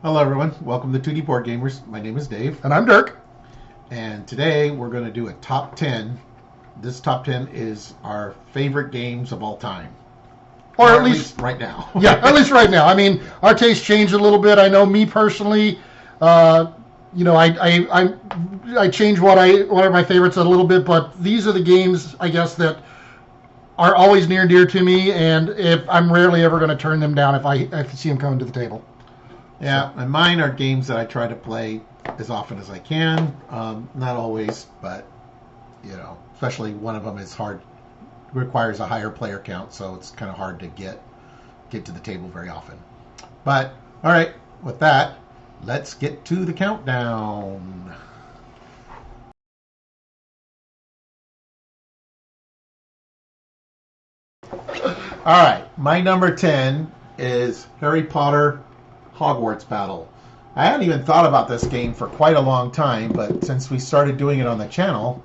Hello, everyone. Welcome to 2D Board Gamers. My name is Dave, And I'm Dirk. and today we're going to do a top 10. This top 10 is our favorite games of all time, Or at least, right now. yeah, at least right now. I mean, our taste changed a little bit. I know me personally, I changed what are my favorites a little bit, but these are the games, I guess, that are always near and dear to me, and if I'm rarely ever going to turn them down if I see them coming to the table. Yeah, and mine are games that I try to play as often as I can. Not always, but especially one of them is hard, requires a higher player count, so it's kind of hard to get to the table very often. But all right, with that, let's get to the countdown. All right, my number 10 is Harry Potter Hogwarts Battle. I hadn't even thought about this game for quite a long time, but since we started doing it on the channel,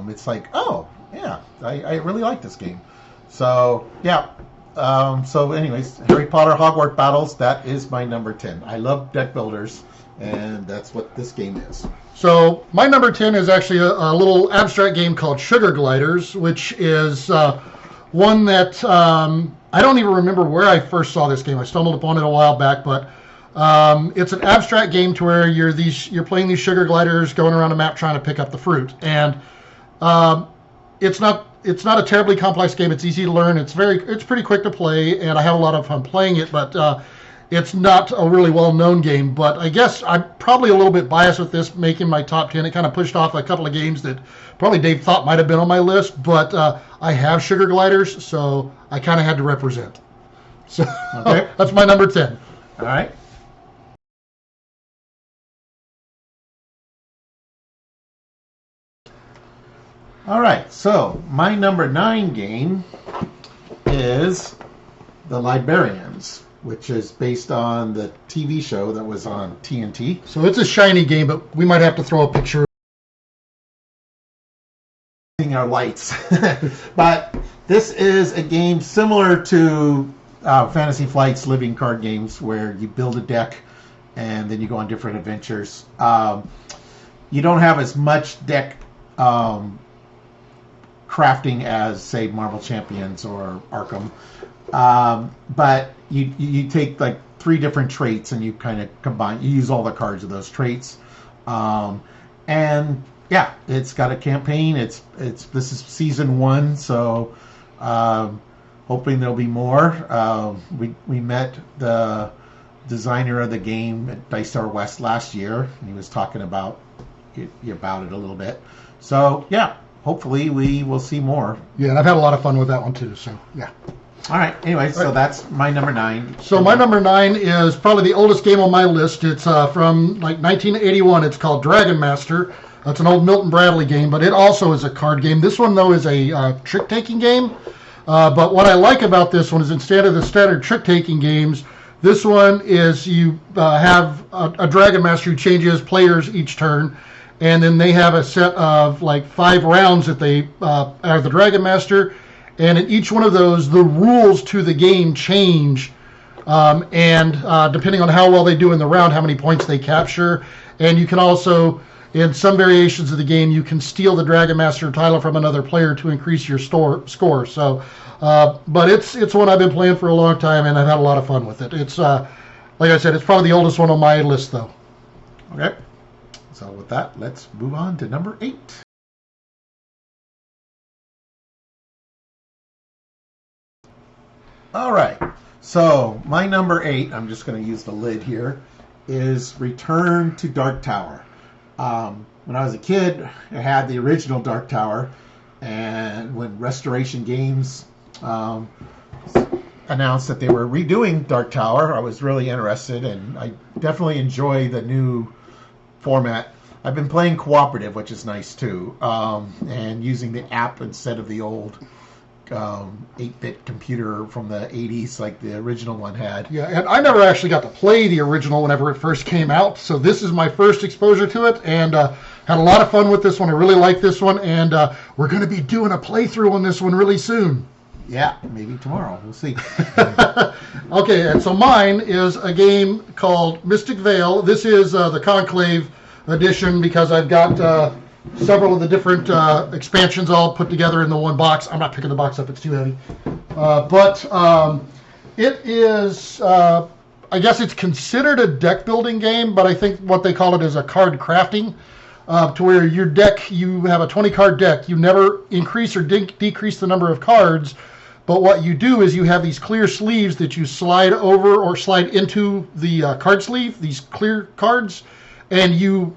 it's like, oh, yeah, I really like this game. So, yeah. So anyways, Harry Potter Hogwarts Battles, that is my number 10. I love deck builders, and that's what this game is. So my number 10 is actually a little abstract game called Sugar Gliders, which is one that I don't even remember where I first saw this game. I stumbled upon it a while back, but it's an abstract game to where you're playing these sugar gliders, going around a map trying to pick up the fruit. And it's not a terribly complex game. It's easy to learn. It's pretty quick to play, and I have a lot of fun playing it. But it's not a really well-known game. But I guess I'm probably a little bit biased with this making my top 10. It kind of pushed off a couple of games that probably Dave thought might have been on my list, but I have sugar gliders, so I kind of had to represent. So okay. That's my number 10. All right. All right, so my number 9 game is The Librarians, which is based on the TV show that was on TNT. So it's a shiny game, but we might have to throw a picture. Our lights. But this is a game similar to Fantasy Flight's living card games, where you build a deck and then you go on different adventures. You don't have as much deck crafting as, say, Marvel Champions or Arkham, but you take like 3 different traits and you kind of combine. You use all the cards of those traits, and yeah, it's got a campaign. This is season 1, so hoping there'll be more. We met the designer of the game at Dice Tower West last year, and he was talking about it a little bit. So yeah, hopefully we will see more. Yeah, and I've had a lot of fun with that one too. So yeah. All right. Anyway, so that's my number 9. So my number 9 is probably the oldest game on my list. It's from like 1981. It's called Dragon Master. It's an old Milton Bradley game, but it also is a card game. This one, though, is a trick-taking game. But what I like about this one is instead of the standard trick-taking games, this one is you have a Dragon Master who changes players each turn, and then they have a set of like 5 rounds that they are the Dragon Master, and in each one of those, the rules to the game change, and depending on how well they do in the round, how many points they capture, and you can also, in some variations of the game, you can steal the Dragon Master title from another player to increase your score. So, but it's one I've been playing for a long time, and I've had a lot of fun with it. It's like I said, it's probably the oldest one on my list, though. Okay. So with that, let's move on to number 8. All right. So my number 8, I'm just going to use the lid here, is Return to Dark Tower. When I was a kid, I had the original Dark Tower, and when Restoration Games announced that they were redoing Dark Tower, I was really interested, and I definitely enjoy the new format. I've been playing cooperative, which is nice too, and using the app instead of the old 8-bit computer from the 80s like the original one had. Yeah, and I never actually got to play the original whenever it first came out, so this is my first exposure to it, and had a lot of fun with this one. I really like this one, and we're going to be doing a playthrough on this one really soon. Yeah, maybe tomorrow. We'll see. Okay, and so mine is a game called Mystic Vale. This is the Conclave edition because I've got several of the different expansions all put together in the one box. I'm not picking the box up; it's too heavy. But it is, I guess it's considered a deck building game, but I think what they call it is a card crafting. To where your deck, you have a 20 card deck. You never increase or decrease the number of cards, but what you do is you have these clear sleeves that you slide over or slide into the card sleeve, these clear cards, and you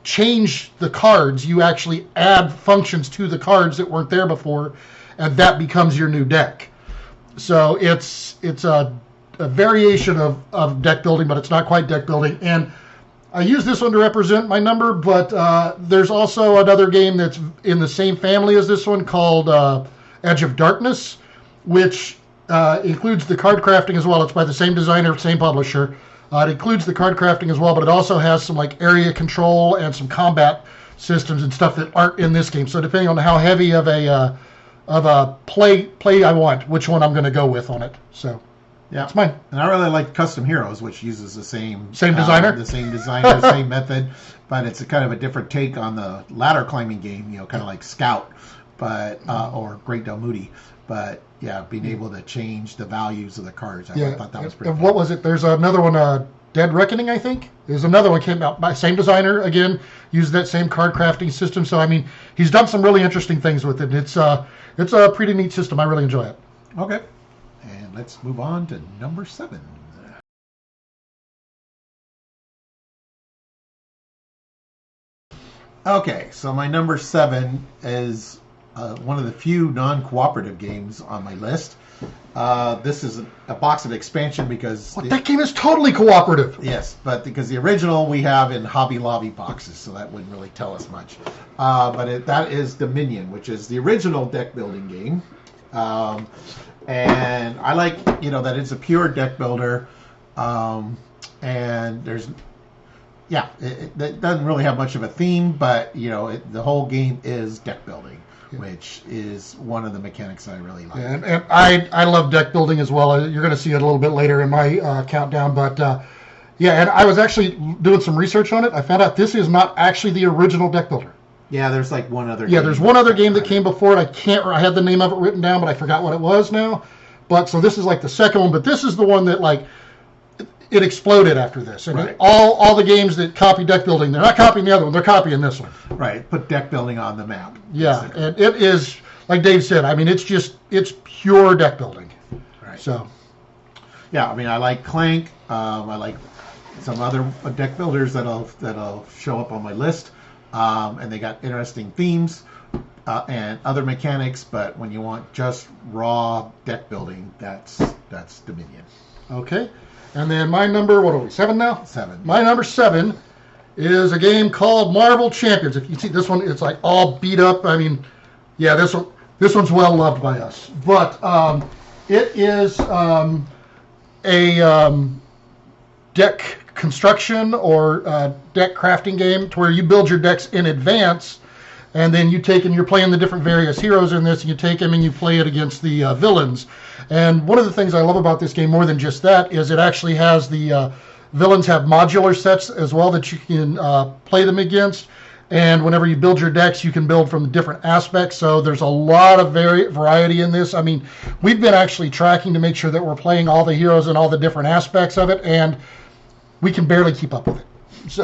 change the cards. You actually add functions to the cards that weren't there before, and that becomes your new deck. So it's a variation of deck building, but it's not quite deck building. And I use this one to represent my number, but there's also another game that's in the same family as this one called Edge of Darkness, which includes the card crafting as well. It's by the same designer, same publisher. It includes the card crafting as well, but it also has some like area control and some combat systems and stuff that aren't in this game. So depending on how heavy of a play I want, which one I'm going to go with on it. So. Yeah, it's mine. And I really like Custom Heroes, which uses the same designer, the same method, but it's a kind of a different take on the ladder climbing game. Kind of like Scout, but or Great Delmuti. But yeah, being able to change the values of the cards, I thought that was pretty. What was it? There's another one, Dead Reckoning, I think. There's another one came out by same designer again, used that same card crafting system. So I mean, he's done some really interesting things with it. It's a pretty neat system. I really enjoy it. Okay. And let's move on to number 7. Okay, so my number 7 is one of the few non-cooperative games on my list. This is a box of expansion because... that game is totally cooperative. Yes, but because the original we have in Hobby Lobby boxes, so that wouldn't really tell us much. But that is Dominion, which is the original deck building game. And I like, that it's a pure deck builder, and there's, it doesn't really have much of a theme, but the whole game is deck building, which is one of the mechanics that I really like. Yeah, and I love deck building as well. You're going to see it a little bit later in my countdown, but and I was actually doing some research on it. I found out this is not actually the original deck builder. Yeah, there's like one other. Yeah, there's one other game that came before it. I had the name of it written down, but I forgot what it was now. But so this is like the second one, but this is the one that like it exploded after this. And right. all the games that copy deck building, they're not copying the other one, they're copying this one. Right, put deck building on the map. Yeah, basically. And it is, like Dave said, I mean, it's pure deck building. Right. So. Yeah, I mean, I like Clank. I like some other deck builders that'll show up on my list. And they got interesting themes and other mechanics, but when you want just raw deck building, that's Dominion. Okay. And then my number, what are we, 7 now? 7. My number 7 is a game called Marvel Champions. If you see this one, it's like all beat up. I mean, yeah, this one's well loved by us. But it is a deck construction or deck crafting game to where you build your decks in advance, and then you're playing the different various heroes in this, and you take them and you play it against the villains. And one of the things I love about this game more than just that is it actually has the villains have modular sets as well that you can play them against. And whenever you build your decks, you can build from different aspects. So there's a lot of variety in this. I mean, we've been actually tracking to make sure that we're playing all the heroes and all the different aspects of it, and we can barely keep up with it. So,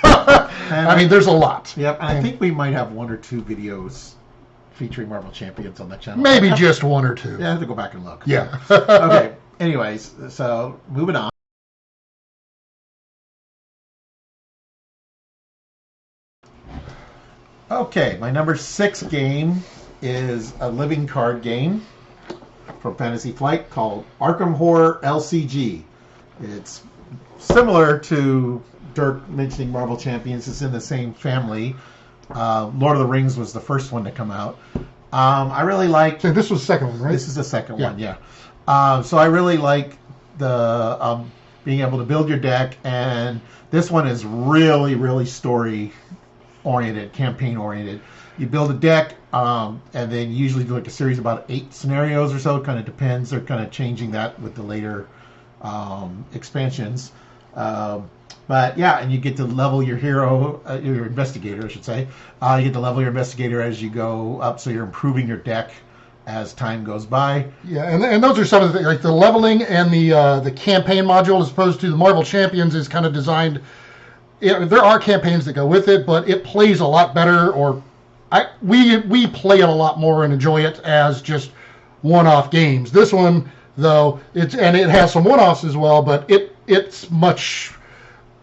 I mean, there's a lot. Yep, and I think we might have 1 or 2 videos featuring Marvel Champions on the channel. Maybe just 1 or 2. Yeah, I have to go back and look. Yeah. Okay, anyways, so moving on. Okay, my number 6 game is a living card game from Fantasy Flight called Arkham Horror LCG. It's similar to Dirk mentioning Marvel Champions. It's in the same family. Lord of the Rings was the first one to come out. I really like... So this was the second one, right? This is the second one, yeah. So I really like the being able to build your deck, and this one is really, really story oriented, campaign oriented. You build a deck, and then you usually do like a series of about 8 scenarios or so. It kind of depends. They're kind of changing that with the later expansions. But yeah, and you get to level your hero, your investigator, I should say. You get to level your investigator as you go up, so you're improving your deck as time goes by. Yeah, and those are some of the things, like the leveling and the campaign module, as opposed to the Marvel Champions, is kind of designed. There are campaigns that go with it, but it plays a lot better. We play it a lot more and enjoy it as just one-off games. This one, though, it has some one-offs as well, but it's much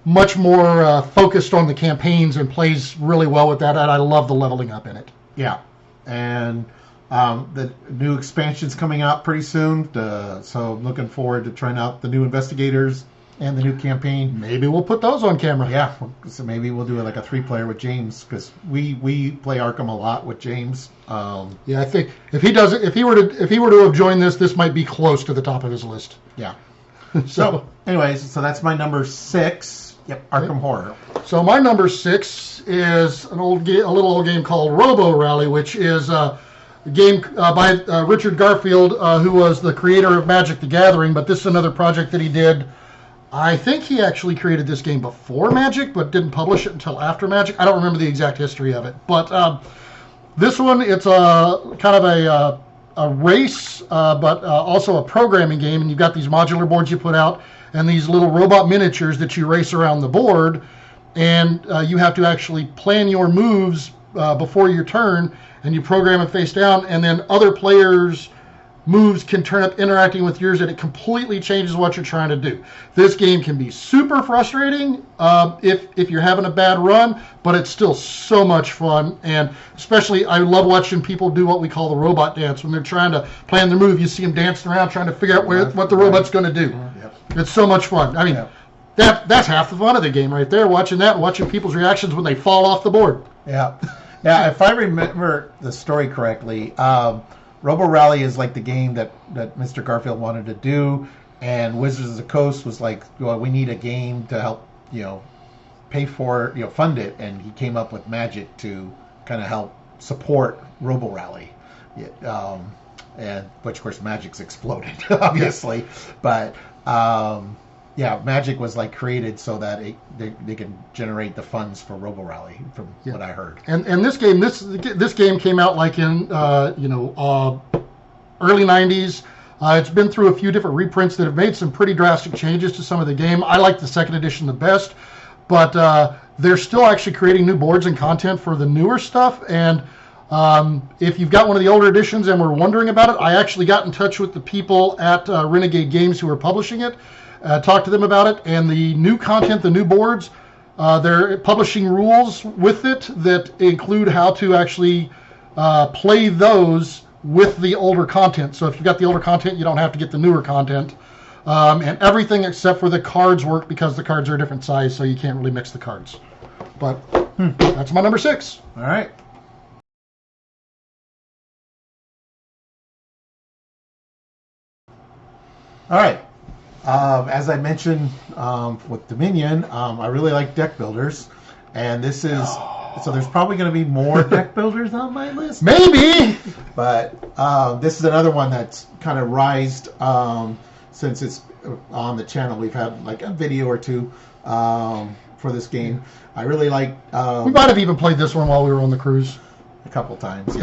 more focused on the campaigns and plays really well with that. And I love the leveling up in it. Yeah, and the new expansion's coming out pretty soon, so I'm looking forward to trying out the new investigators and the new campaign. Maybe we'll put those on camera. Yeah, so maybe we'll do it like a 3-player with James, because we play Arkham a lot with James. Yeah, I think if he were to have joined this might be close to the top of his list. Yeah. So, anyways, so that's my number 6. Yep, Arkham Horror. So my number 6 is a little old game called Robo Rally, which is a game by Richard Garfield, who was the creator of Magic: The Gathering. But this is another project that he did. I think he actually created this game before Magic, but didn't publish it until after Magic. I don't remember the exact history of it. But this one, it's a kind of a race, but also a programming game. And you've got these modular boards you put out, and these little robot miniatures that you race around the board. And you have to actually plan your moves before your turn, and you program it face down, and then other players' moves can turn up interacting with yours, and it completely changes what you're trying to do. This game can be super frustrating if you're having a bad run, but it's still so much fun. And especially, I love watching people do what we call the robot dance. When they're trying to plan their move, you see them dancing around trying to figure out what the robot's going to do. Yep. It's so much fun. I mean, that's half the fun of the game right there, watching people's reactions when they fall off the board. Yeah. Yeah, if I remember the story correctly, Robo Rally is like the game that Mr. Garfield wanted to do, and Wizards of the Coast was like, well, we need a game to help, pay for, fund it, and he came up with Magic to kind of help support Robo Rally. And which, of course, Magic's exploded, obviously, but Magic was like created so that they can generate the funds for Robo Rally, from what I heard. And this game came out like in early 90s. It's been through a few different reprints that have made some pretty drastic changes to some of the game. I like the second edition the best, but they're still actually creating new boards and content for the newer stuff. And if you've got one of the older editions and were wondering about it, I actually got in touch with the people at Renegade Games who are publishing it. Talk to them about it, and the new content, the new boards, they're publishing rules with it that include how to actually play those with the older content. So if you've got the older content, you don't have to get the newer content. And everything except for the cards work, because the cards are a different size, so you can't really mix the cards. But that's my number 6. All right. All right. As I mentioned with Dominion, I really like deck builders, and this is so there's probably going to be more deck builders on my list. Maybe, but this is another one that's kind of rised since it's on the channel. We've had like a video or two for this game. I really like. We might have even played this one while we were on the cruise. A couple times,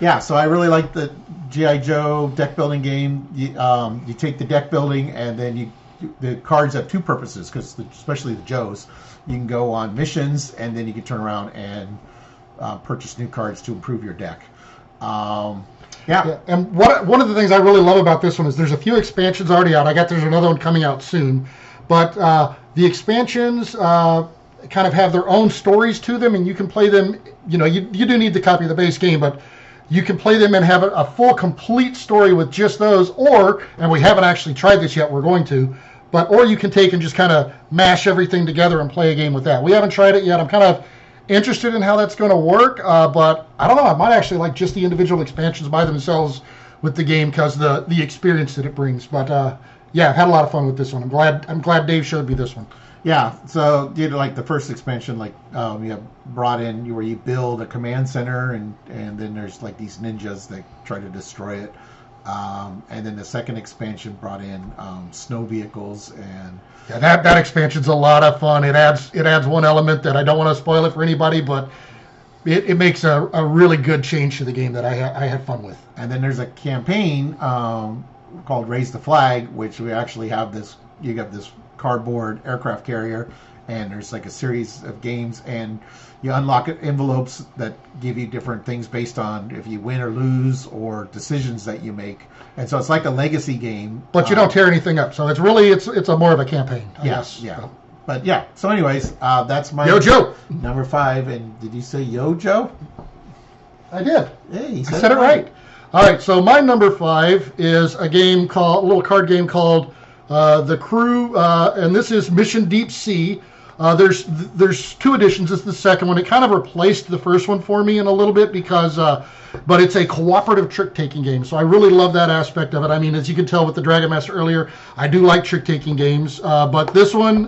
yeah. So I really like the G.I. Joe deck building game. You take the deck building, and then the cards have 2 purposes, because especially the Joes, you can go on missions, and then you can turn around and purchase new cards to improve your deck. And one of the things I really love about this one is there's a few expansions already out. There's another one coming out soon, but the expansions kind of have their own stories to them, and you can play them. You do need the copy of the base game, but you can play them and have a full, complete story with just those, and we haven't actually tried this yet, we're going to, or you can take and just kind of mash everything together and play a game with that. We haven't tried it yet. I'm kind of interested in how that's going to work, but I don't know. I might actually like just the individual expansions by themselves with the game, because the experience that it brings. But I've had a lot of fun with this one. I'm glad Dave showed me this one. Yeah, so you know, like the first expansion, like you have brought in where you build a command center, and then there's like these ninjas that try to destroy it. And then the second expansion brought in snow vehicles, and Yeah, that expansion's a lot of fun. It adds one element that I don't want to spoil it for anybody, but it makes a really good change to the game that I had fun with. and then there's a campaign called Raise the Flag, which we actually have this. You got this cardboard aircraft carrier, and there's like a series of games, and you unlock envelopes that give you different things based on if you win or lose or decisions that you make. And so it's like a legacy game, But you don't tear anything up, so it's a more of a yes, guess. yeah. So. But yeah, so anyways, that's my Yo Joe. number 5. And did you say Yo Joe? I did. Hey, you I said it right. All right, so my number 5 is a little card game called The Crew, and this is Mission Deep Sea. There's 2 editions. This is the second one. It kind of replaced the first one for me in a little bit because, but it's a cooperative trick-taking game. So I really love that aspect of it. I mean, as you can tell with the Dragon Master earlier, I do like trick-taking games. But this one,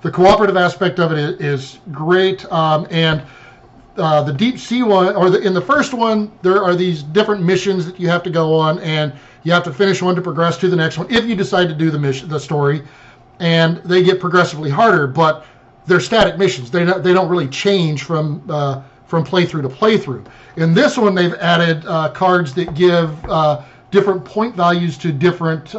the cooperative aspect of it is great. And the deep sea one, in the first one, there are these different missions that you have to go on, and you have to finish one to progress to the next one if you decide to do the story. And they get progressively harder, but they're static missions. They don't really change from playthrough to playthrough. In this one, they've added cards that give different point values to different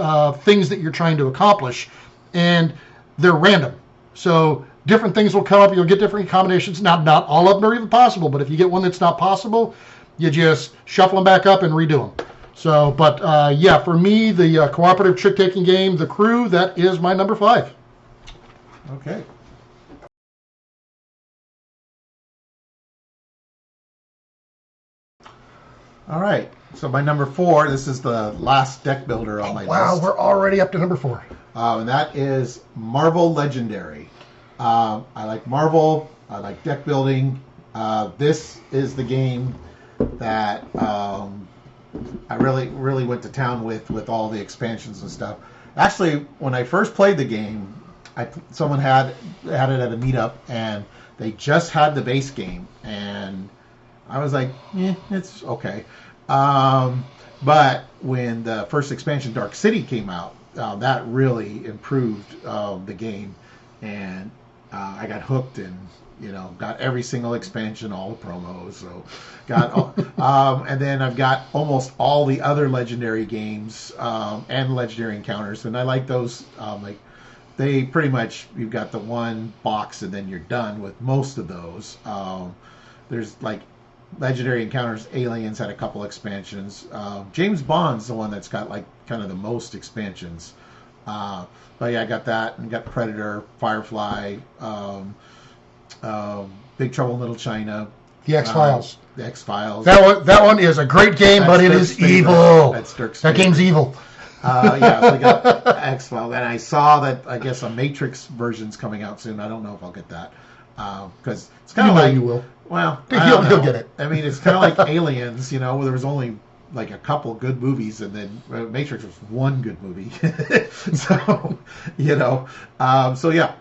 things that you're trying to accomplish, and they're random. So different things will come up. You'll get different combinations. Now, not all of them are even possible, but if you get one that's not possible, you just shuffle them back up and redo them. So, but yeah, for me, the cooperative trick-taking game, The Crew, that is my number 5. Okay. All right. So my number 4, this is the last deck builder on my Wow, list. we're already up to number 4. And that is Marvel Legendary. I like Marvel. I like deck building. This is the game that I really went to town with all the expansions and stuff. Actually, when I first played the game, someone had it at a meetup, and they just had the base game, and I was like, it's okay. But when the first expansion, Dark City, came out, that really improved the game, and I got hooked and got every single expansion, all the promos. So got, and then I've got almost all the other legendary games and legendary encounters, and I like those. Like they pretty much, you've got the one box and then you're done with most of those. There's like legendary encounters. Aliens had a couple expansions. James Bond's the one that's got like kind of the most expansions. But yeah, I got that, and got Predator, Firefly, Big Trouble in Little China, The X-Files. The X-Files. That one is a great game, That's but it Dirk's is favorite. evil. That's Dirk's That game's favorite. evil. Yeah, so we got X-Files, and I saw that I guess a Matrix version's coming out soon. I don't know if I'll get that because it's kind of like you will. Well, He'll get it. I mean, it's kind of like Aliens, where there was only like a couple good movies, and then Matrix was one good movie. So, so yeah.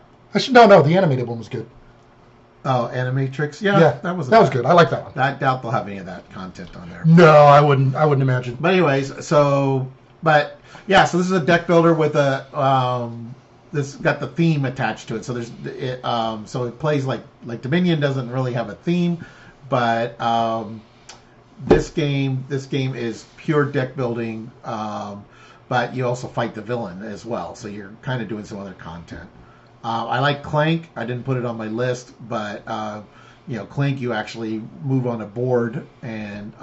No, the animated one was good. Oh, Animatrix, Yeah, that was good. I like that one. I doubt they'll have any of that content on there. No, I wouldn't imagine. But anyways, so this is a deck builder with a this got the theme attached to it. So so it plays like Dominion doesn't really have a theme, but this game is pure deck building, but you also fight the villain as well. So you're kind of doing some other content. I like Clank. I didn't put it on my list, but Clank, you actually move on a board, and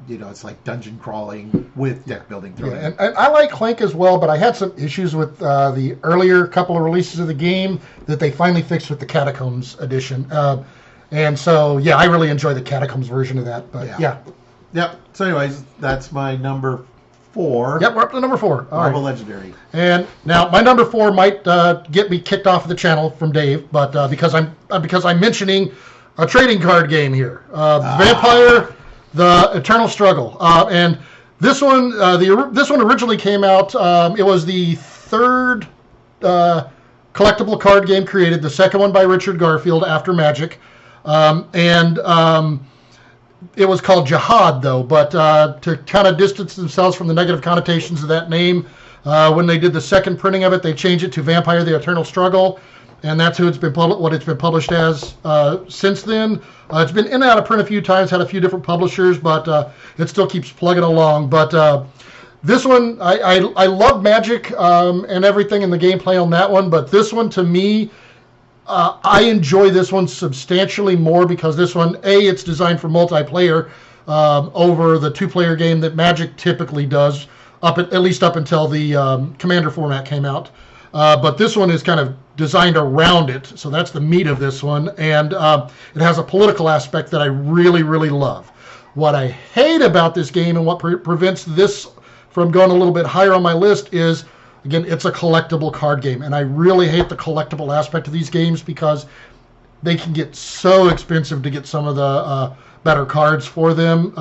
it's like dungeon crawling with deck building through it. And I like Clank as well, but I had some issues with the earlier couple of releases of the game that they finally fixed with the Catacombs edition. And so, yeah, I really enjoy the Catacombs version of that. But yeah. Yep. So, anyways, that's my number 4. Yep, we're up to number 4. All Marvel right. Legendary. And now my number 4 might get me kicked off the channel from Dave, but because I'm mentioning a trading card game here, Vampire: The Eternal Struggle, and this one this one originally came out. It was the third collectible card game created, the second one by Richard Garfield after Magic. It was called Jihad, though, but to kind of distance themselves from the negative connotations of that name, when they did the second printing of it, they changed it to Vampire: The Eternal Struggle, and that's who what it's been published as since then. It's been in and out of print a few times, had a few different publishers, but it still keeps plugging along. But this one, I love Magic and everything in the gameplay on that one, but this one, to me, I enjoy this one substantially more because this one, it's designed for multiplayer over the two-player game that Magic typically does, at least up until the Commander format came out. But this one is kind of designed around it, so that's the meat of this one, and it has a political aspect that I really, really love. What I hate about this game and what prevents this from going a little bit higher on my list is, again, it's a collectible card game, and I really hate the collectible aspect of these games because they can get so expensive to get some of the better cards for them.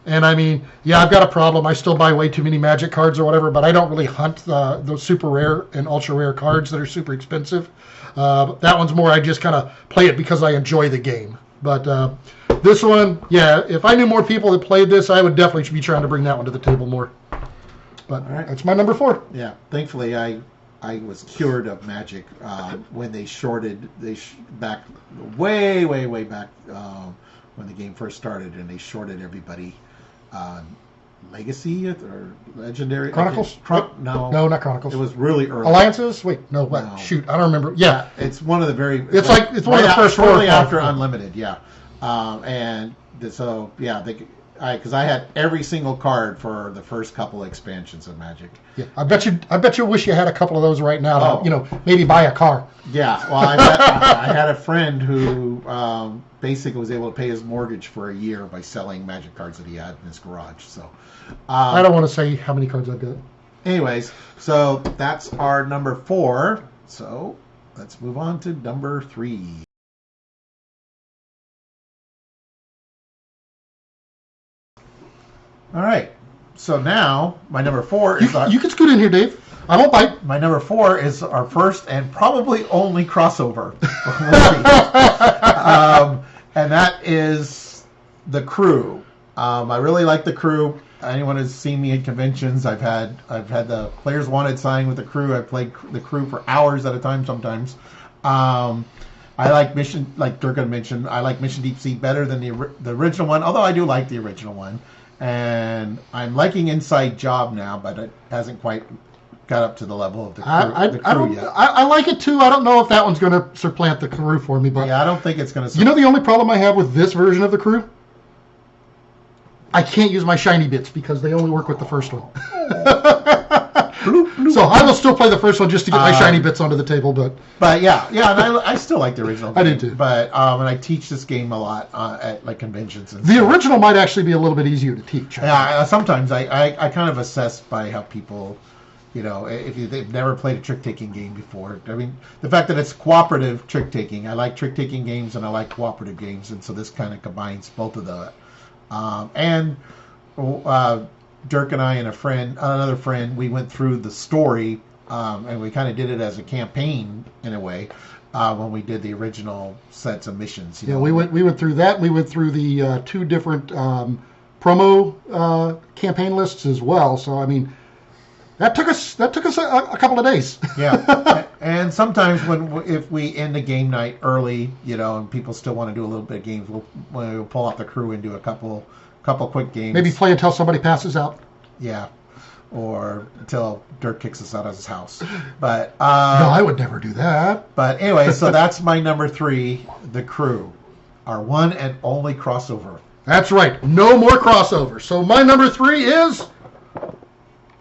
And I mean, yeah, I've got a problem. I still buy way too many Magic cards or whatever, but I don't really hunt those super rare and ultra rare cards that are super expensive. That one's more I just kind of play it because I enjoy the game. But this one, yeah, if I knew more people that played this, I would definitely be trying to bring that one to the table more. But that's my number 4. Yeah, thankfully I was cured of Magic when they shorted back way back when the game first started, and they shorted everybody. Legacy or Legendary Chronicles? No, not Chronicles. It was really early. Alliances? Wait, no, what? No. Shoot, I don't remember. Yeah, it's one of the very. It's one of the first shortly after Unlimited. Yeah, so yeah, because I had every single card for the first couple of expansions of Magic. Yeah, I bet you wish you had a couple of those right now. To, maybe buy a car. Yeah, well, I had a friend who basically was able to pay his mortgage for a year by selling Magic cards that he had in his garage. So I don't want to say how many cards I've got. Anyways, so that's our number 4. So let's move on to number 3. All right. So now my number 4 is you can scoot in here, Dave. I won't bite. My number 4 is our first and probably only crossover, and that is The Crew. I really like The Crew. Anyone who's seen me at conventions, I've had the Players Wanted sign with The Crew. I've played The Crew for hours at a time sometimes. I like Mission, like Dirk had mentioned. I like Mission Deep Sea better than the original one, although I do like the original one. And I'm liking Inside Job now, but it hasn't quite got up to the level of the crew yet. I like it too. I don't know if that one's going to supplant The Crew for me, but yeah, I don't think it's going to. You know, the only problem I have with this version of The Crew, I can't use my shiny bits because they only work with the first one. Bloop, bloop. So I will still play the first one just to get my shiny bits onto the table, but yeah, and I still like the original game. I do too. But and I teach this game a lot at like conventions. And the stuff. original might actually be a little bit easier to teach. Yeah, sometimes I kind of assess by how people, if they've never played a trick-taking game before. I mean, the fact that it's cooperative trick-taking. I like trick-taking games and I like cooperative games, and so this kind of combines both of the. Dirk and I and another friend, we went through the story, and we kind of did it as a campaign in a way when we did the original sets of missions. Yeah, we went through that. We went through the 2 different promo campaign lists as well. So I mean, that took us a couple of days. Yeah, and sometimes if we end a game night early, and people still want to do a little bit of games, we'll pull off The Crew and do a couple quick games. Maybe play until somebody passes out. Yeah, or until Dirk kicks us out of his house. But no, I would never do that. But anyway, so that's my number 3, The Crew, our one and only crossover. That's right, no more crossover. So my number 3 is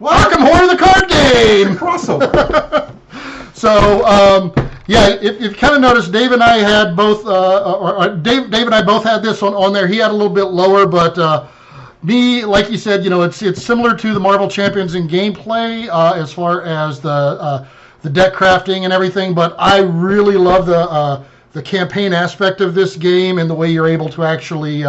Arkham Horror the card game crossover. So yeah, if you kind of noticed, Dave and I had both, Dave and I both had this on there. He had a little bit lower, but me, like you said, it's similar to the Marvel Champions in gameplay as far as the deck crafting and everything. But I really love the campaign aspect of this game and the way you're able to actually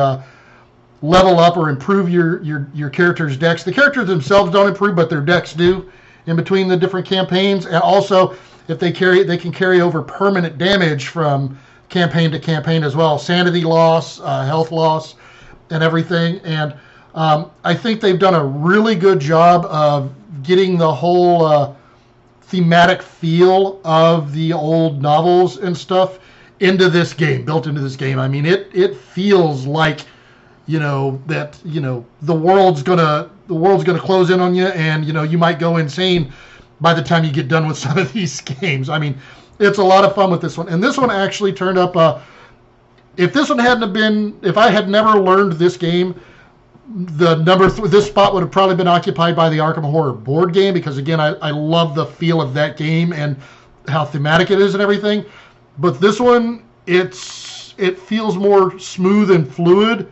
level up or improve your characters' decks. The characters themselves don't improve, but their decks do in between the different campaigns, and also if they can carry over permanent damage from campaign to campaign as well, sanity loss, health loss, and everything. And I think they've done a really good job of getting the whole thematic feel of the old novels and stuff into this game, built into this game. I mean, it feels like, that the world's gonna close in on you, and you might go insane by the time you get done with some of these games. I mean, it's a lot of fun with this one, and this one actually turned up. If I had never learned this game, this spot would have probably been occupied by the Arkham Horror board game, because again, I love the feel of that game and how thematic it is and everything. But this one, it feels more smooth and fluid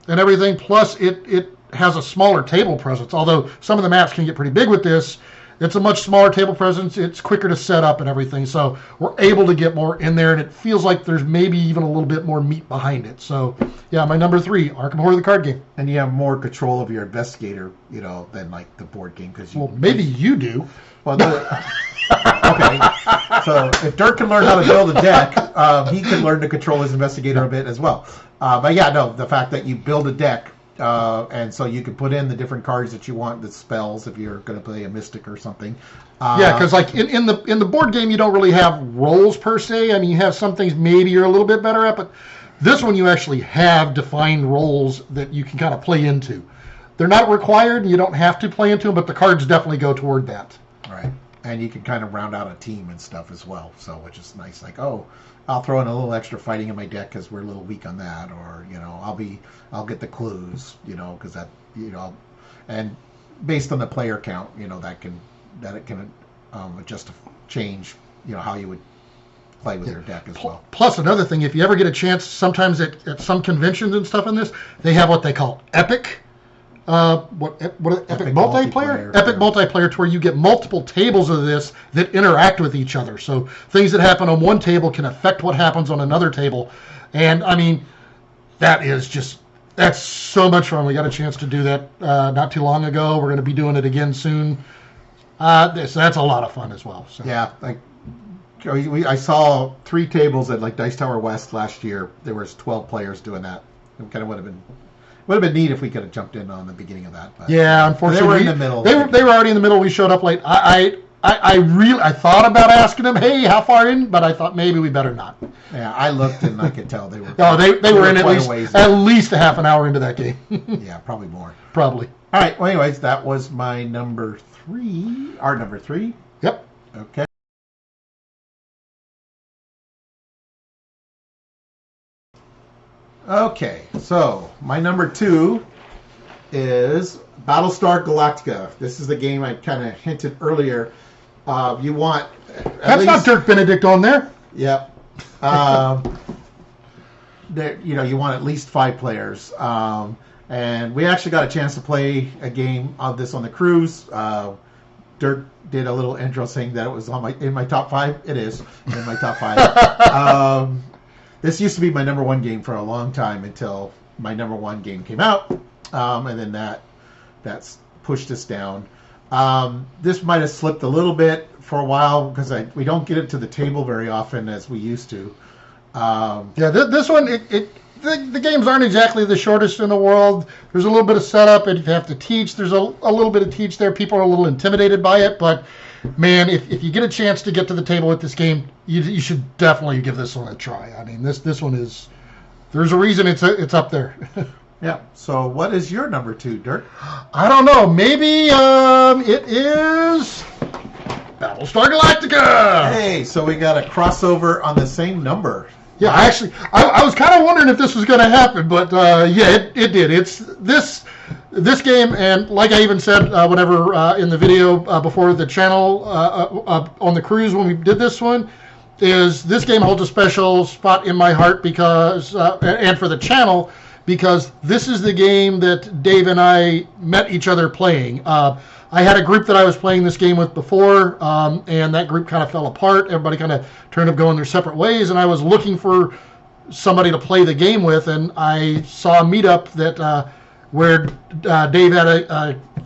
and everything. Plus, it has a smaller table presence. Although some of the maps can get pretty big with this, it's a much smaller table presence. It's quicker to set up and everything. So we're able to get more in there, and it feels like there's maybe even a little bit more meat behind it. So, yeah, my number 3, Arkham Horror the card game. And you have more control of your investigator, than like the board game, because maybe you do. Well, okay. So if Dirk can learn how to build a deck, he can learn to control his investigator a bit as well. But yeah, no, the fact that you build a deck, and so you can put in the different cards that you want, the spells, if you're going to play a mystic or something. Yeah, because like in the board game, you don't really have roles per se. I mean, you have some things maybe you're a little bit better at, but this one you actually have defined roles that you can kind of play into. They're not required, and you don't have to play into them, but the cards definitely go toward that. Right. And you can kind of round out a team and stuff as well, so which is nice. Like, I'll throw in a little extra fighting in my deck because we're a little weak on that, or I'll get the clues, because that, and based on the player count, that it can adjust to change, how you would play with your deck as well. Plus, another thing, if you ever get a chance, sometimes at some conventions and stuff in this, they have what they call epic. Epic multiplayer? Epic multiplayer, to where you get multiple tables of this that interact with each other. So things that happen on one table can affect what happens on another table. And I mean, that's so much fun. We got a chance to do that not too long ago. We're going to be doing it again soon. That's a lot of fun as well. So. Yeah, like I saw 3 tables at like Dice Tower West last year. There was 12 players doing that. It kind of would have been neat if we could have jumped in on the beginning of that. But yeah, unfortunately, they were in the middle. They were already in the middle. We showed up late. I thought about asking them, hey, how far in? But I thought maybe we better not. Yeah, I looked and I could tell they were. They were in at least a half an hour into that game. Yeah, probably more. Probably. All right. Well, anyways, that was my number 3. Our number 3. Yep. Okay. Okay, so my number 2 is Battlestar Galactica. This is the game I kind of hinted earlier. You want that's not Dirk Benedict on there. Yep. You want at least 5 players, and we actually got a chance to play a game of this on the cruise. Dirk did a little intro saying that it was in my top 5. It is in my top 5. This used to be my number 1 game for a long time until my number 1 game came out, and then that's pushed us down. This might have slipped a little bit for a while because we don't get it to the table very often as we used to. This one, the games aren't exactly the shortest in the world. There's a little bit of setup, and you have to teach. There's a little bit of teach there. People are a little intimidated by it, but man, if you get a chance to get to the table with this game, you should definitely give this one a try. I mean, this one is. There's a reason it's up there. Yeah. So, what is your number 2, Dirk? I don't know. Maybe it is Battlestar Galactica. Hey, so we got a crossover on the same number. Yeah, I was kind of wondering if this was going to happen, but yeah, it did. It's this game, and like I even said whenever in the video before the channel on the cruise when we did this one, is this game holds a special spot in my heart because and for the channel, because this is the game that Dave and I met each other playing. I had a group that I was playing this game with before, and that group kind of fell apart. Everybody kind of turned up going their separate ways, and I was looking for somebody to play the game with, and I saw a meetup that where Dave had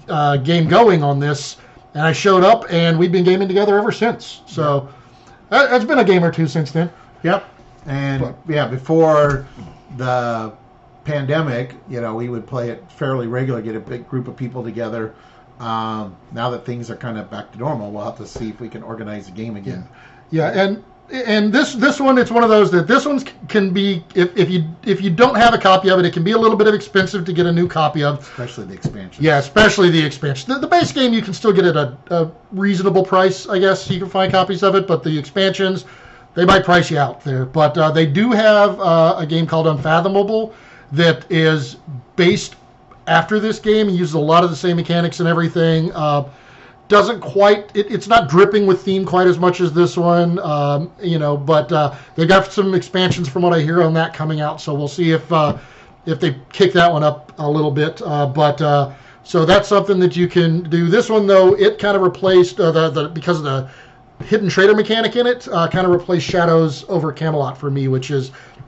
a game going on this, and I showed up, and we've been gaming together ever since. So It's been a game or two since then. Yep. And before the pandemic, we would play it fairly regular, get a big group of people together. Now that things are kind of back to normal, we'll have to see if we can organize a game again. Yeah, and this one, it's one of those that this one can be, if you don't have a copy of it, it can be a little bit of expensive to get a new copy of. Especially the expansion. Yeah, especially the expansion. The base game you can still get at a reasonable price, I guess. You can find copies of it, but the expansions, they might price you out there. But they do have a game called Unfathomable that is based after this game. It uses a lot of the same mechanics and everything. Doesn't quite, it's not dripping with theme quite as much as this one, but they've got some expansions from what I hear on that coming out, so we'll see if they kick that one up a little bit. So that's something that you can do. This one, though, it kind of replaced, because of the hidden trader mechanic in it, kind of replaced Shadows over Camelot for me,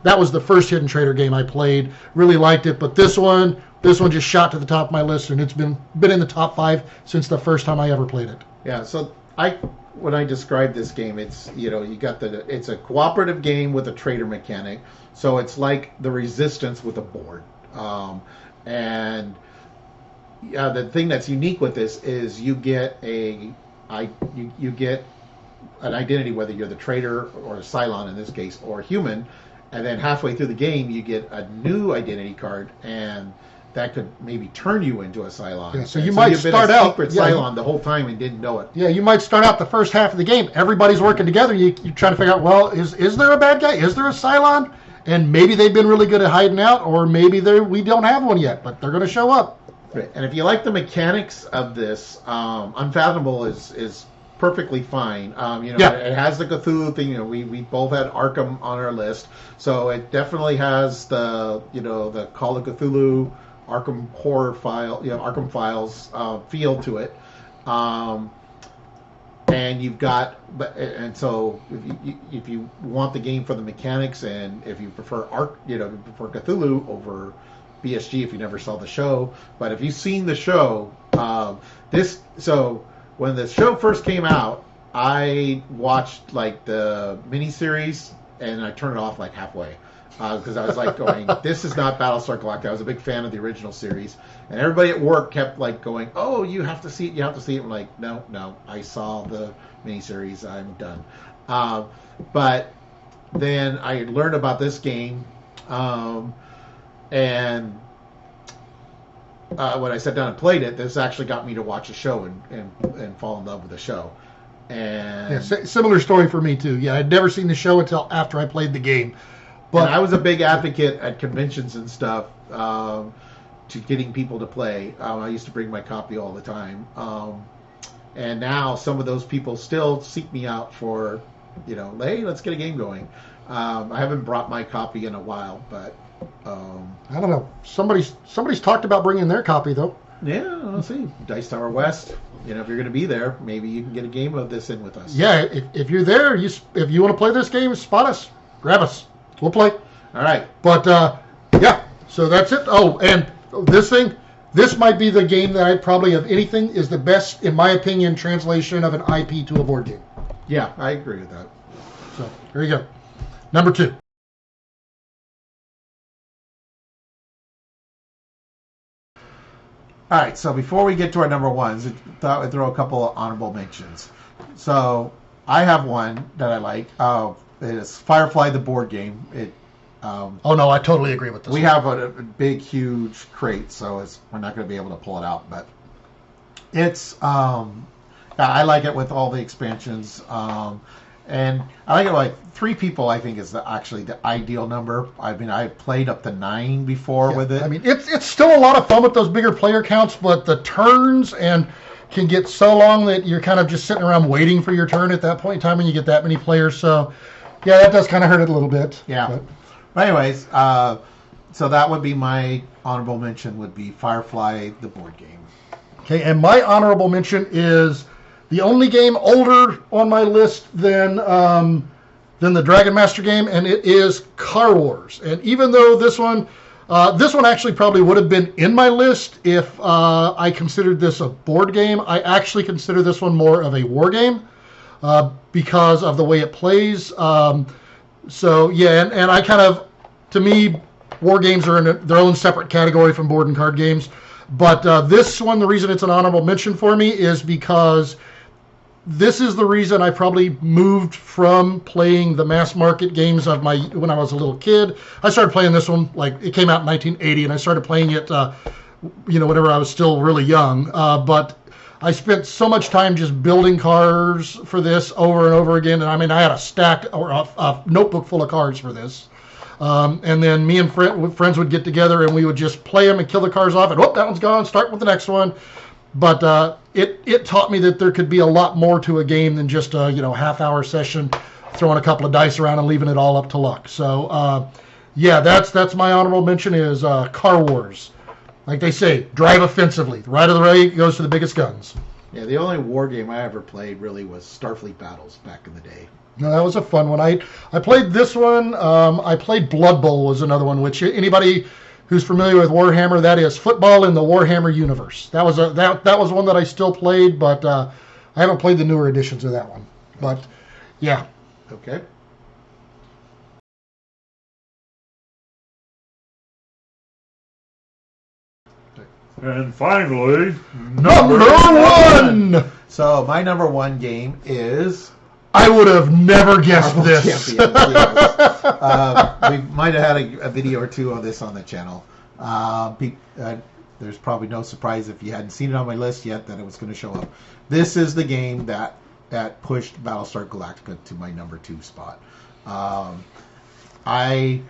that was the first hidden trader game I played. Really liked it, but this one just shot to the top of my list, and it's been in the top 5 since the first time I ever played it. Yeah, so when I describe this game, it's it's a cooperative game with a trader mechanic. So it's like the Resistance with a board. And the thing that's unique with this is you get you get an identity, whether you're the trader or a Cylon in this case, or a human, and then halfway through the game you get a new identity card, and that could maybe turn you into a Cylon. Yeah, so you might start out secret Cylon the whole time and didn't know it. Yeah, you might start out the first half of the game. Everybody's working together. You're trying to figure out, well, is there a bad guy? Is there a Cylon? And maybe they've been really good at hiding out, or maybe we don't have one yet, but they're going to show up. Right. And if you like the mechanics of this, Unfathomable is perfectly fine. It has the Cthulhu thing. We both had Arkham on our list, so it definitely has the the Call of Cthulhu, Arkham horror file, Arkham Files feel to it. And you've got, so if you want the game for the mechanics, and if you prefer prefer Cthulhu over BSG, if you never saw the show, but if you've seen the show, when the show first came out, I watched like the miniseries, and I turned it off like halfway because I was like going, "This is not Battlestar Galactica." I was a big fan of the original series, and everybody at work kept like going, "Oh, you have to see it. You have to see it." I'm like, "No, I saw the miniseries. I'm done." But then I learned about this game, and when I sat down and played it, this actually got me to watch the show and fall in love with the show. And similar story for me too. Yeah, I'd never seen the show until after I played the game. But I was a big advocate at conventions and stuff to getting people to play. I used to bring my copy all the time. And now some of those people still seek me out for, hey, let's get a game going. I haven't brought my copy in a while, but I don't know. Somebody's talked about bringing their copy though. Yeah, I'll see. Dice Tower West. If you're going to be there, maybe you can get a game of this in with us. Yeah, if you're there, if you want to play this game, spot us, grab us, we'll play. All right. But so that's it. Oh, and this might be the game that I probably of anything is the best, in my opinion, translation of an IP to a board game. Yeah, I agree with that. So there you go. Number 2. All right, so before we get to our number ones, I thought I'd throw a couple of honorable mentions. So I have one that I like. It is Firefly, the board game. Oh no, I totally agree with this. We have a big, huge crate, so we're not going to be able to pull it out. But it's I like it with all the expansions, and I like it like 3 people. I think is actually the ideal number. I mean, I played up to 9 before with it. I mean, it's still a lot of fun with those bigger player counts, but the turns can get so long that you're kind of just sitting around waiting for your turn at that point in time when you get that many players. So yeah, that does kind of hurt it a little bit. Yeah. But anyways, so that would be my honorable mention. Would be Firefly, the board game. Okay, and my honorable mention is the only game older on my list than the Dragon Master game, and it is Car Wars. And even though this one actually probably would have been in my list if I considered this a board game, I actually consider this one more of a war game. because of the way it plays. So yeah, and I kind of, to me, war games are in their own separate category from board and card games. But this one, the reason it's an honorable mention for me is because this is the reason I probably moved from playing the mass market games of when I was a little kid. I started playing this one, like, it came out in 1980, and I started playing it, whenever I was still really young. But I spent so much time just building cards for this over and over again. And I mean, I had a stack or a notebook full of cards for this. And then me and friends would get together and we would just play them and kill the cards off, and whoop, that one's gone, start with the next one. But it taught me that there could be a lot more to a game than just a half-hour session, throwing a couple of dice around and leaving it all up to luck. So yeah, that's my honorable mention is Car Wars. Like they say, drive offensively. The right of the way goes to the biggest guns. Yeah, the only war game I ever played really was Starfleet Battles back in the day. No, that was a fun one. I played this one. I played Blood Bowl was another one, which anybody who's familiar with Warhammer, that is football in the Warhammer universe. That was that was one that I still played, but I haven't played the newer editions of that one. But yeah. Okay. And finally, Number one! So my number one game is I would have never guessed Marvel this. Champions, yes. We might have had a video or two of this on the channel. There's probably no surprise if you hadn't seen it on my list yet that it was going to show up. This is the game that pushed Battlestar Galactica to my number 2 spot. I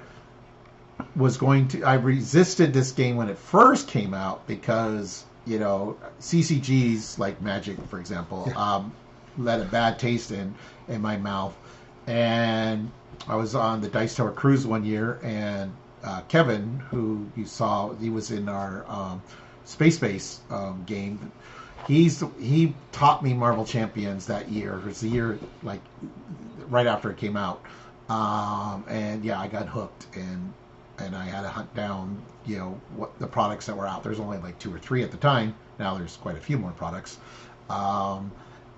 resisted this game when it first came out because, CCGs like Magic, for example, let a bad taste in my mouth. And I was on the Dice Tower Cruise one year, and Kevin, who you saw, he was in our Space Base game. He taught me Marvel Champions that year. It was the year like right after it came out, and yeah, I got hooked, and I had to hunt down what the products that were out. There's only like 2 or 3 at the time. Now there's quite a few more products,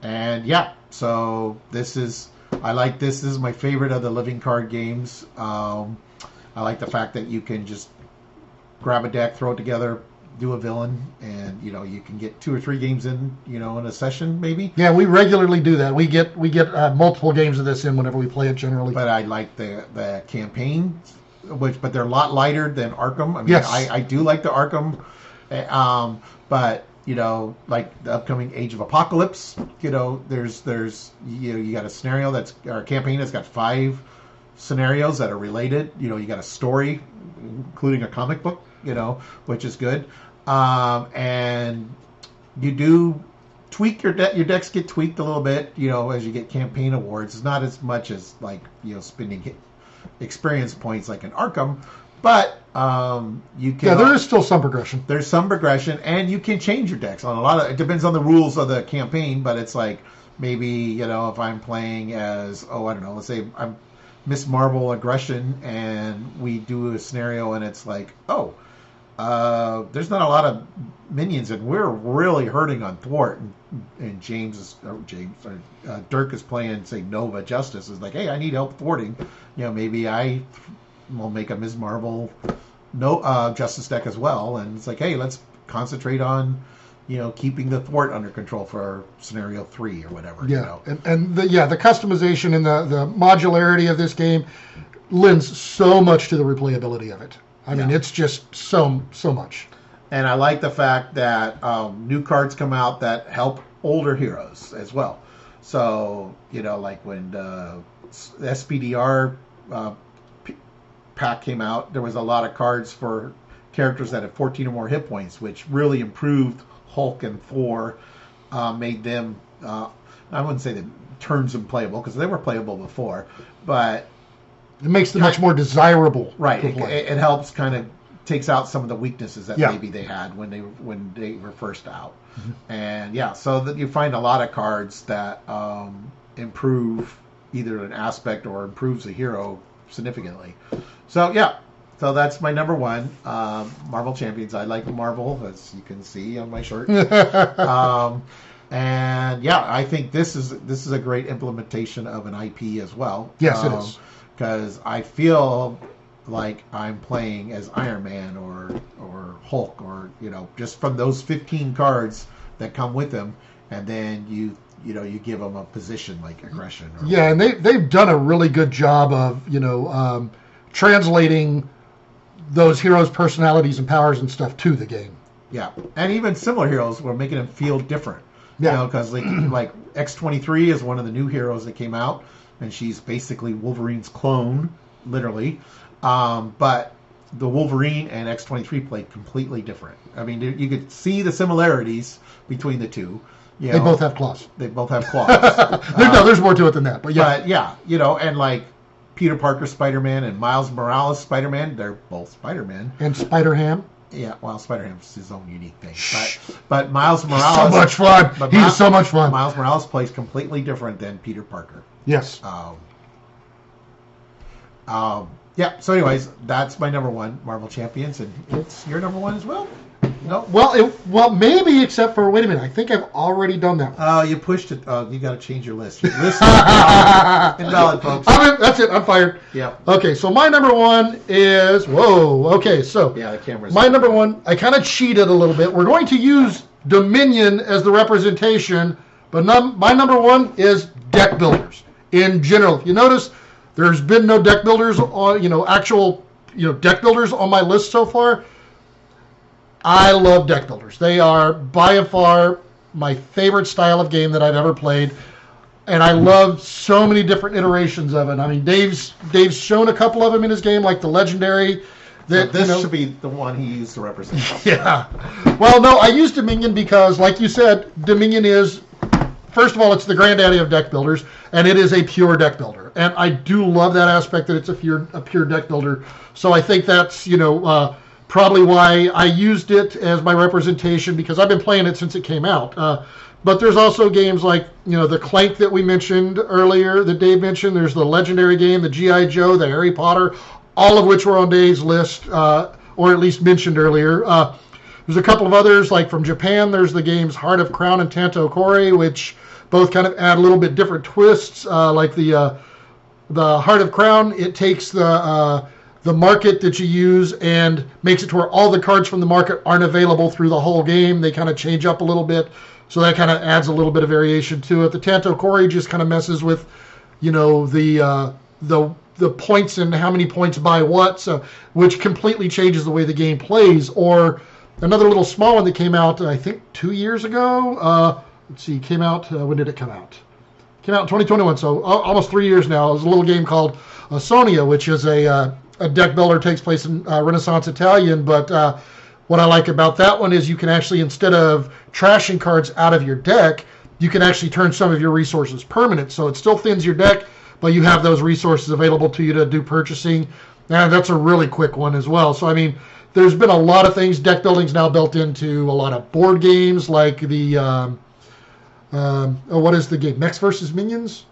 and yeah. So this is This is my favorite of the living card games. I like the fact that you can just grab a deck, throw it together, do a villain, and you can get 2 or 3 games in in a session maybe. Yeah, we regularly do that. We get multiple games of this in whenever we play it generally. But I like the campaign, but they're a lot lighter than Arkham. I mean, yes. I do like the Arkham, but like the upcoming Age of Apocalypse, there's you got a scenario or a campaign that's got 5 scenarios that are related. You got a story, including a comic book, which is good. And you do tweak your deck. Your decks get tweaked a little bit, as you get campaign awards. It's not as much as like, spending experience points like in Arkham, but you can. Yeah, there is still some progression. There's some progression, and you can change your decks on a lot of. It depends on the rules of the campaign, but it's like maybe if I'm playing as I don't know, let's say I'm Miss Marvel Aggression, and we do a scenario, and it's like there's not a lot of minions, and we're really hurting on thwart, and Dirk is playing, say, Nova Justice is like, hey, I need help thwarting. Maybe I will make a Ms. Marvel Justice deck as well, and it's like, hey, let's concentrate on keeping the thwart under control for scenario 3 or whatever. Yeah, and the customization and the modularity of this game lends so much to the replayability of it. I mean, it's just so much. And I like the fact that new cards come out that help older heroes as well. So, like when the SPDR pack came out, there was a lot of cards for characters that had 14 or more hit points, which really improved Hulk and Thor, made them, I wouldn't say that turns them playable, because they were playable before, but it makes them much more desirable. Right. To play. It helps kind of takes out some of the weaknesses that Yeah. maybe they had when they were first out. Mm-hmm. And so that you find a lot of cards that improve either an aspect or improves the hero significantly. So that's my number one, Marvel Champions. I like Marvel, as you can see on my shirt. And yeah, I think this is a great implementation of an IP as well. Yes, it is. Because I feel like I'm playing as Iron Man or Hulk, or just from those 15 cards that come with them, and then you give them a position like aggression. Yeah, and they've done a really good job of translating those heroes' personalities and powers and stuff to the game. Yeah, and even similar heroes, we're making them feel different. Yeah, Because like X-23 is one of the new heroes that came out, and she's basically Wolverine's clone, literally. But the Wolverine and X-23 played completely different. I mean, you could see the similarities between the two. They both have claws. They both have claws. There's more to it than that, but yeah. But yeah, and like Peter Parker Spider-Man and Miles Morales Spider-Man, they're both Spider-Man. And Spider-Ham. Yeah, well, Spider-Ham's his own unique thing. But Miles Morales... so much fun. He's so much fun. Miles Morales plays completely different than Peter Parker. Yes. Yeah, so anyways, that's my number one, Marvel Champions, and it's your number one as well? No? Well, maybe, except for, wait a minute, I think I've already done that one. Oh, you pushed it. Oh, you got to change your list. Your list is invalid, folks. That's it. I'm fired. Yeah. Okay, so my number one is, okay, so yeah, the camera's my number one, I kind of cheated a little bit. We're going to use Dominion as the representation, but my number one is deck builders in general. If you notice, there's been no deck builders on, actual, deck builders on my list so far. I love deck builders. They are by and far my favorite style of game that I've ever played, and I love so many different iterations of it. I mean, Dave's shown a couple of them in his game, like the legendary. That this should be the one he used to represent. Yeah. Well, no, I used Dominion because, like you said, Dominion is, first of all, it's the granddaddy of deck builders, and it is a pure deck builder. And I do love that aspect that it's a pure deck builder. So I think that's, probably why I used it as my representation, because I've been playing it since it came out. But there's also games like, the Clank that we mentioned earlier, that Dave mentioned. There's the Legendary game, the G.I. Joe, the Harry Potter, all of which were on Dave's list, or at least mentioned earlier. There's a couple of others, like from Japan, there's the games Heart of Crown and Tanto Kore, which both kind of add a little bit different twists. Like the Heart of Crown, it takes the market that you use and makes it to where all the cards from the market aren't available through the whole game. They kind of change up a little bit, so that kind of adds a little bit of variation to it. The Tanto Kore just kind of messes with, the points and how many points buy what, so which completely changes the way the game plays. Or another little small one that came out, I think 2 years ago. Let's see, came out, when did it come out? Came out in 2021, so almost 3 years now. It was a little game called Sonia, which is a deck builder, takes place in Renaissance Italian. But what I like about that one is you can actually, instead of trashing cards out of your deck, you can actually turn some of your resources permanent. So it still thins your deck, but you have those resources available to you to do purchasing. And that's a really quick one as well. So, I mean, there's been a lot of things. Deck building's now built into a lot of board games, like the, what is the game? Mechs versus Minions?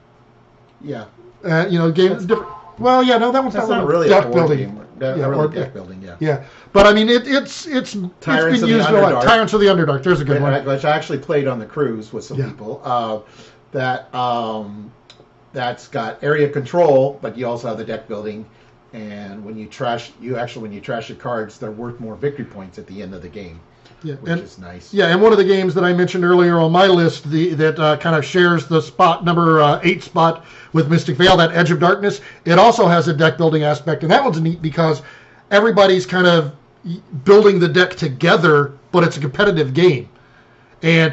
Yeah. Games different. Well, yeah, no, that one's not really deck building. Deck building, yeah. Yeah, but I mean, it's been used a lot. Tyrants of the Underdark. There's a good one. Which I actually played on the cruise with some people. That's got area control, but you also have the deck building. And when you trash your cards, they're worth more victory points at the end of the game. Yeah, which is nice. Yeah, and one of the games that I mentioned earlier on my list, that kind of shares the number 8 spot with Mystic Vale, that Edge of Darkness, it also has a deck building aspect, and that one's neat because everybody's kind of building the deck together, but it's a competitive game. And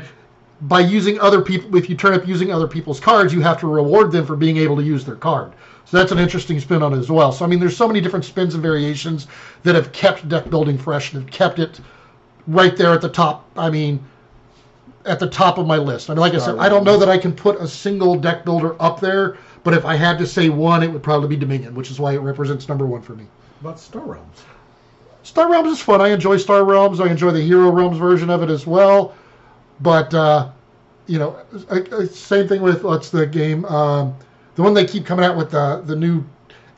by using other people, if you turn up using other people's cards, you have to reward them for being able to use their card. So that's an interesting spin on it as well. So, I mean, there's so many different spins and variations that have kept deck building fresh and have kept it right there at the top. I mean, at the top of my list. I mean, like I said, I don't know that I can put a single deck builder up there, but if I had to say one, it would probably be Dominion, which is why it represents number one for me. What about Star Realms? Star Realms is fun. I enjoy Star Realms. I enjoy the Hero Realms version of it as well. But, same thing with, what's the game? The one they keep coming out with, the new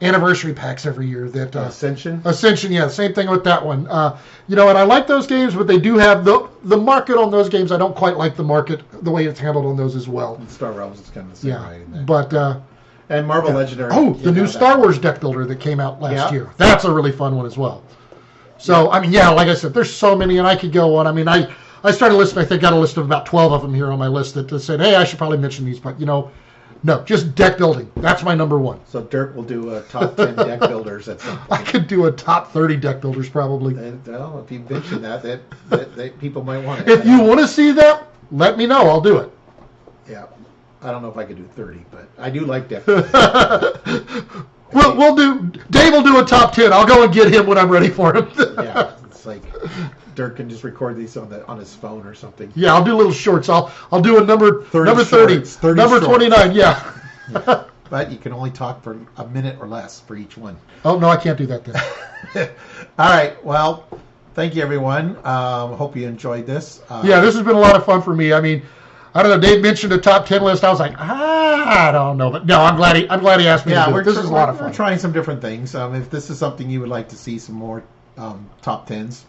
anniversary packs every year. That Ascension. Ascension, yeah, same thing with that one. And I like those games, but they do have the market on those games. I don't quite like the market, the way it's handled on those as well. And Star Realms is kind of the same way. But and Marvel Legendary. Oh, the new Star Wars deck builder that came out last year. That's a really fun one as well. So, like I said, there's so many, and I could go on. I started a list, I think got a list of about 12 of them here on my list that said, hey, I should probably mention these, but, no, just deck building. That's my number one. So Dirk will do a top 10 deck builders at some point. I could do a top 30 deck builders probably. Well, if you mention that people might want it. If you want to see that, let me know. I'll do it. Yeah. I don't know if I could do 30, but I do like deck builders. Dave will do a top 10. I'll go and get him when I'm ready for him. Yeah, it's like Dirk can just record these on his phone or something. Yeah, I'll do little shorts. I'll do a number 30, shorts, 30 number shorts. 29. Yeah. But you can only talk for a minute or less for each one. Oh no, I can't do that then. All right. Well, thank you everyone. Hope you enjoyed this. Yeah, this has been a lot of fun for me. I don't know. Dave mentioned a top 10 list. I was like, I don't know, but no, I'm glad he asked me to do it. This is a lot of fun. We're trying some different things. If this is something you would like to see some more top 10s,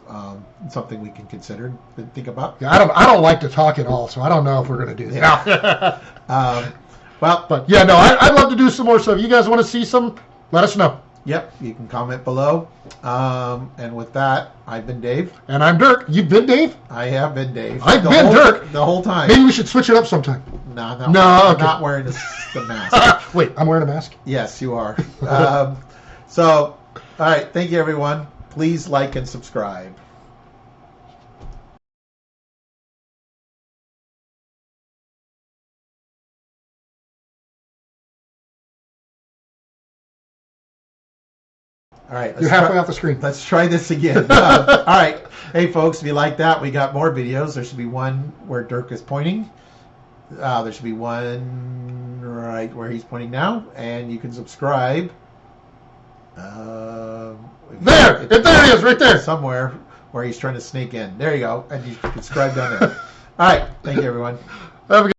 something we can consider and think about. Yeah, I don't like to talk at all, so I don't know if we're going to do that. Yeah. But yeah, no, I'd love to do some more. So if you guys want to see some, let us know. Yep, you can comment below. And with that, I've been Dave. And I'm Dirk. You've been Dave? I have been Dave. I've been Dirk. The whole time. Maybe we should switch it up sometime. No, I'm not wearing the mask. Wait, I'm wearing a mask? Yes, you are. All right, thank you, everyone. Please like and subscribe. All right. You're halfway off the screen. Let's try this again. All right. Hey, folks, if you like that, we got more videos. There should be one where Dirk is pointing. There should be one right where he's pointing now. And you can subscribe. There it is, right there. Somewhere where he's trying to sneak in. There you go. And you can subscribe down there. All right. Thank you, everyone. Have a good